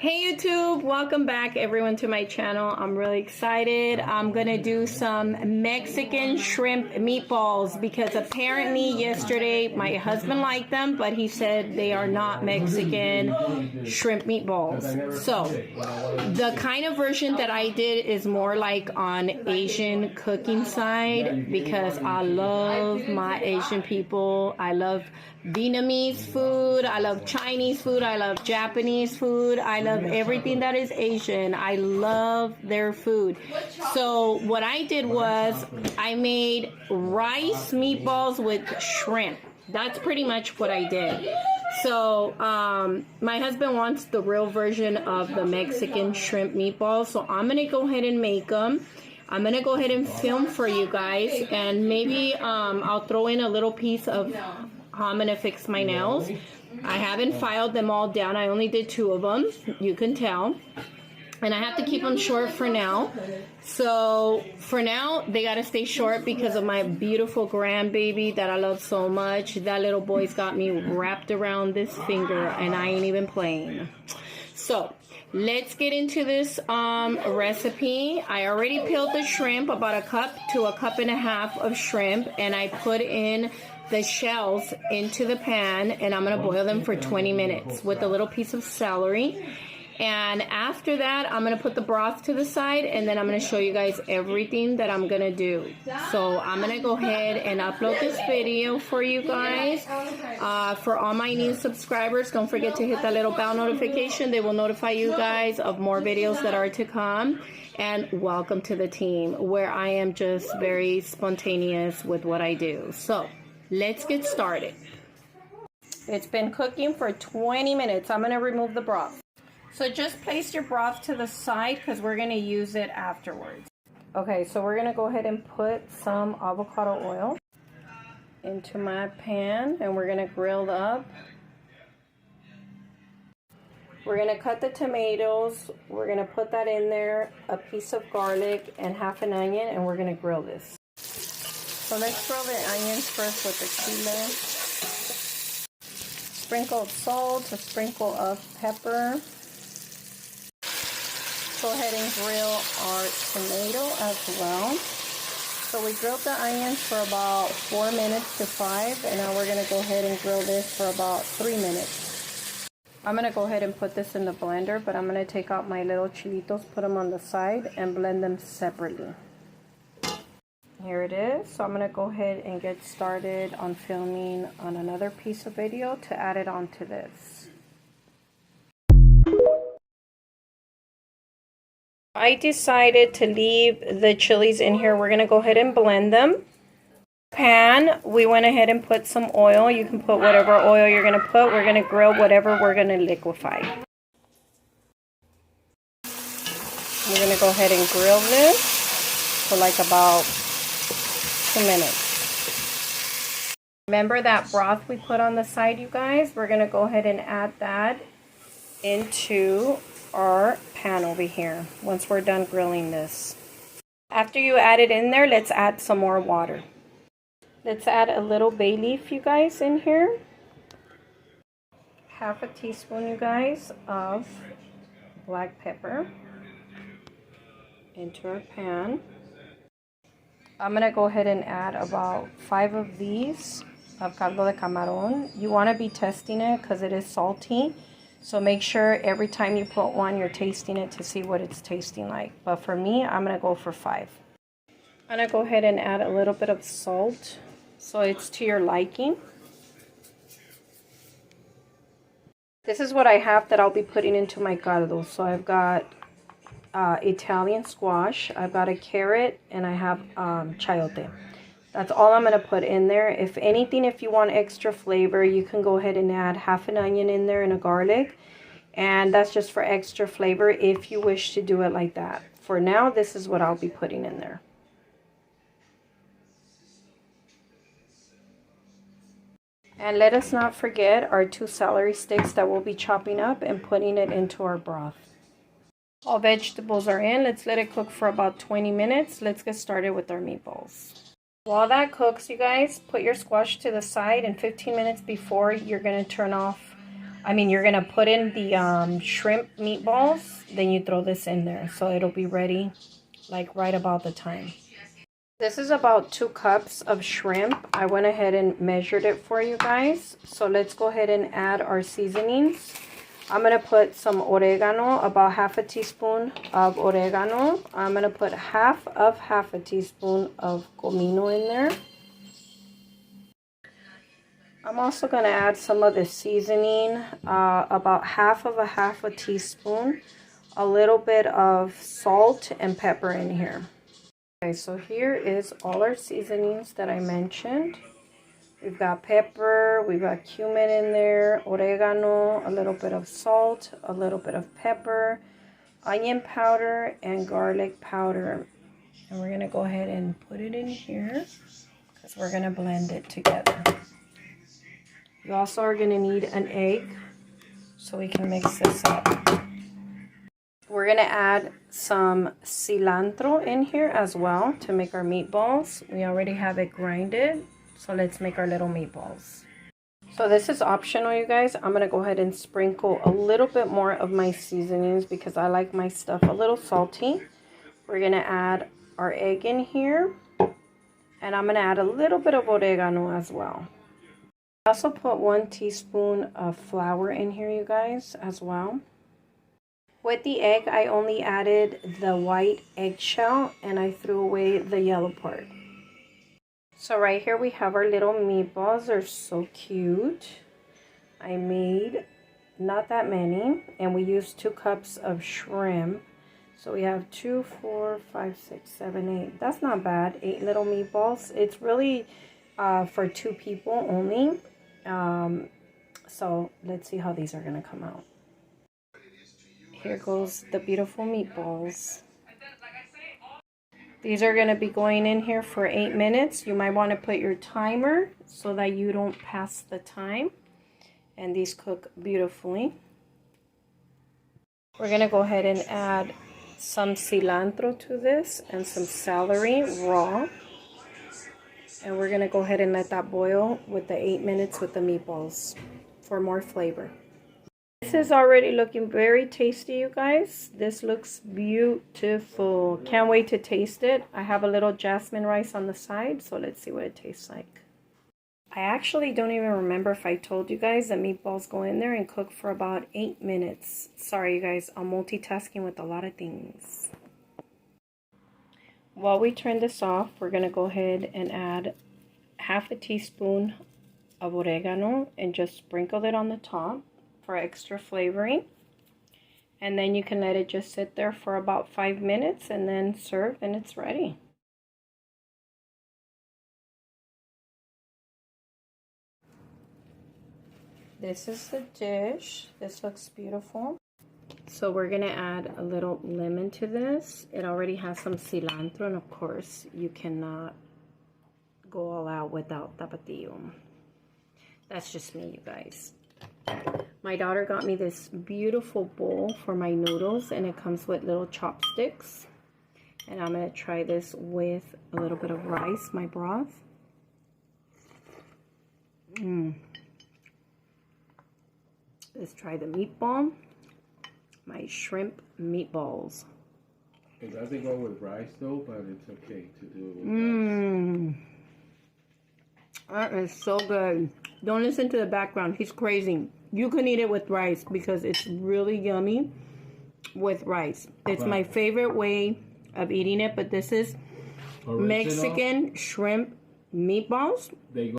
Hey YouTube, welcome back everyone to my channel. I'm really excited. I'm gonna do some Mexican shrimp meatballs because apparently yesterday my husband liked them, but he said they are not Mexican shrimp meatballs. So the kind of version that I did is more like on Asian cooking side because I love my Asian people. I love Vietnamese food, I love Chinese food, I love Japanese food, I love everything that is Asian. I love their food. So what I did was I made rice meatballs with shrimp. That's pretty much what I did. So my husband wants the real version of the Mexican shrimp meatballs, so I'm gonna go ahead and make them. I'm gonna go ahead and film for you guys, and maybe I'll throw in a little piece of how I'm gonna fix my nails. I haven't filed them all down. I only did 2 of them, you can tell. And I have to keep them short for now. So for now, they gotta stay short because of my beautiful grandbaby that I love so much. That little boy's got me wrapped around this finger and I ain't even playing. So let's get into this recipe. I already peeled the shrimp, about a cup to a cup and a half of shrimp, and I put in the shells into the pan, and I'm gonna boil them for 20 minutes with a little piece of celery. And after that, I'm gonna put the broth to the side, and then I'm gonna show you guys everything that I'm gonna do. So I'm gonna go ahead and upload this video for you guys. For all my new subscribers, don't forget to hit that little bell notification. They will notify you guys of more videos that are to come. And welcome to the team, where I am just very spontaneous with what I do. So let's get started. It's been cooking for 20 minutes. I'm gonna remove the broth. So just place your broth to the side because we're gonna use it afterwards. Okay, so we're gonna go ahead and put some avocado oil into my pan, and we're gonna grill up. We're gonna cut the tomatoes. We're gonna put that in there, a piece of garlic and half an onion, and we're gonna grill this. So let's grill the onions first with the chile. Sprinkle of salt, a sprinkle of pepper. Go ahead and grill our tomato as well. So we grilled the onions for about 4 minutes to 5, and now we're gonna go ahead and grill this for about 3 minutes. I'm gonna go ahead and put this in the blender, but I'm gonna take out my little chilitos, put them on the side, and blend them separately. Here it is. So I'm gonna go ahead and get started on filming on another piece of video to add it onto this. I decided to leave the chilies in here. We're gonna go ahead and blend them. Pan, we went ahead and put some oil. You can put whatever oil you're gonna put. We're gonna grill whatever we're gonna liquefy. We're gonna go ahead and grill this for like about 2 minutes. Remember that broth we put on the side, you guys? We're gonna go ahead and add that into our pan over here once we're done grilling this. After you add it in there, let's add some more water. Let's add a little bay leaf, you guys, in here. Half a teaspoon, you guys, of black pepper into our pan. I'm gonna go ahead and add about 5 of these of caldo de camarón. You want to be testing it because it is salty. So make sure every time you put one, you're tasting it to see what it's tasting like. But for me, I'm going to go for 5. I'm going to go ahead and add a little bit of salt, so it's to your liking. This is what I have that I'll be putting into my caldo. So I've got Italian squash, I've got a carrot, and I have chayote. That's all I'm going to put in there. If anything, if you want extra flavor, you can go ahead and add half an onion in there and a garlic. And that's just for extra flavor if you wish to do it like that. For now, this is what I'll be putting in there. And let us not forget our 2 celery sticks that we'll be chopping up and putting it into our broth. All vegetables are in. Let's let it cook for about 20 minutes. Let's get started with our meatballs. While that cooks, you guys, put your squash to the side, and 15 minutes before you're going to turn off I mean, you're gonna put in the shrimp meatballs, then you throw this in there. So it'll be ready like right about the time. This is about 2 cups of shrimp. I went ahead and measured it for you guys. So let's go ahead and add our seasonings. I'm going to put some oregano, about half a teaspoon of oregano. I'm going to put half a teaspoon of comino in there. I'm also going to add some of the seasoning, about half a teaspoon, a little bit of salt and pepper in here. Okay, so here is all our seasonings that I mentioned. We've got pepper, we've got cumin in there, oregano, a little bit of salt, a little bit of pepper, onion powder, and garlic powder. And we're going to go ahead and put it in here because we're going to blend it together. You also are going to need an egg so we can mix this up. We're going to add some cilantro in here as well to make our meatballs. We already have it grinded, so let's make our little meatballs. So this is optional, you guys. I'm going to go ahead and sprinkle a little bit more of my seasonings because I like my stuff a little salty. We're going to add our egg in here, and I'm going to add a little bit of oregano as well. I also put 1 teaspoon of flour in here, you guys, as well. With the egg, I only added the white eggshell and I threw away the yellow part. So right here we have our little meatballs. They're so cute. I made not that many, and we used 2 cups of shrimp. So we have 2, 4, 5, 6, 7, 8. That's not bad. 8 little meatballs. It's really for 2 people only. So let's see how these are going to come out. Here goes the beautiful meatballs. These are going to be going in here for 8 minutes. You might want to put your timer so that you don't pass the time. And these cook beautifully. We're going to go ahead and add some cilantro to this and some celery raw. And we're going to go ahead and let that boil with the 8 minutes with the meatballs for more flavor. This is already looking very tasty, you guys. This looks beautiful. Can't wait to taste it. I have a little jasmine rice on the side, so let's see what it tastes like. I actually don't even remember if I told you guys that meatballs go in there and cook for about 8 minutes. Sorry, you guys. I'm multitasking with a lot of things. While we turn this off, we're going to go ahead and add half a teaspoon of oregano and just sprinkle it on the top for extra flavoring. And then you can let it just sit there for about 5 minutes and then serve, and it's ready. This is the dish. This looks beautiful. So we're going to add a little lemon to this. It already has some cilantro, and of course you cannot go all out without tapatio. That's just me, you guys. My daughter got me this beautiful bowl for my noodles, and it comes with little chopsticks. And I'm going to try this with a little bit of rice, my broth. Let's try the meatball. My shrimp meatballs. It doesn't go with rice though, but it's okay to do it with rice. That is so good. Don't listen to the background. He's crazy. You can eat it with rice because it's really yummy with rice. It's my favorite way of eating it, but this is original Mexican shrimp meatballs. They go